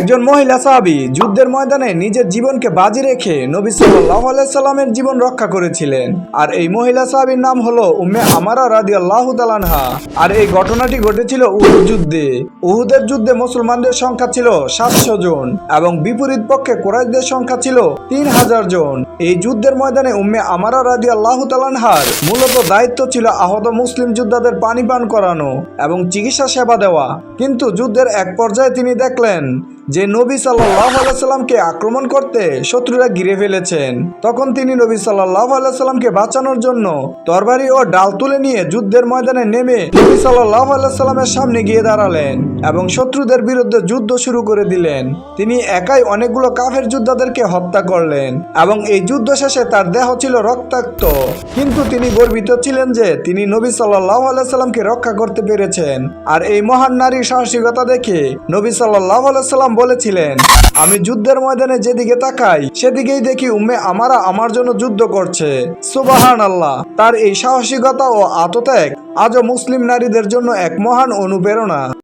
একজন মহিলা সাহাবী যুদ্ধের ময়দানে নিজের জীবনকে বাজি রেখে নবী সাল্লাল্লাহু আলাইহি সাল্লামের জীবন রক্ষা করেছিলেন। আর এই মহিলা সাহাবীর নাম হলো উম্মে আমারা রাদিয়াল্লাহু তাআলা আনহা। আর এই ঘটনাটি ঘটেছিল উহুদ যুদ্ধে। উহুদের যুদ্ধে মুসলমানদের সংখ্যা ছিল 700 জন এবং বিপরীত পক্ষে কুরাইশদের সংখ্যা ছিল 3000 জন। এই যুদ্ধের ময়দানে উম্মে আমারা রাদিয়াল্লাহু তাআলা আনহার মূলত দায়িত্ব ছিল আহত মুসলিম যোদ্ধাদের পানি পান করানো এবং চিকিৎসা সেবা দেওয়া। কিন্তু যুদ্ধের এক পর্যায়ে তিনি দেখলেন যে নবী সাল্লাল্লাহু আলাইহি সাল্লামকে আক্রমণ করতে শত্রুরা ঘিরে ফেলেছেন। তখন তিনি নবী সাল্লাল্লাহু আলাইহি সাল্লামকে বাঁচানোর জন্য তরবারি ও ডাল তুলে নিয়ে যুদ্ধের ময়দানে নেমে নবী সাল্লাল্লাহু আলাইহি সাল্লামের সামনে গিয়ে দাঁড়ালেন এবং শত্রুদের বিরুদ্ধে যুদ্ধ শুরু করে দিলেন। তিনি একাই অনেকগুলো কাফের যোদ্ধাদেরকে হত্যা করলেন এবং এই যুদ্ধ শেষে তার দেহ ছিল রক্তাক্ত, কিন্তু তিনি গর্বিত ছিলেন যে তিনি নবী সাল্লাল্লাহু আলাইহি সাল্লামকে রক্ষা করতে পেরেছেন। আর এই মহান নারীর সাহসিকতা দেখে নবী সাল্লাল্লাহু আলাইহি সাল্লাম বলেছিলেন, আমি যুদ্ধের ময়দানে যেদিকে তাকাই সেদিকেই দেখি উম্মে আমারা আমার জন্য যুদ্ধ করছে। সুবহানাল্লাহ। তার এই সাহসিকতা ও আত্মত্যাগ আজও মুসলিম নারীদের জন্য এক মহান অনুপ্রেরণা।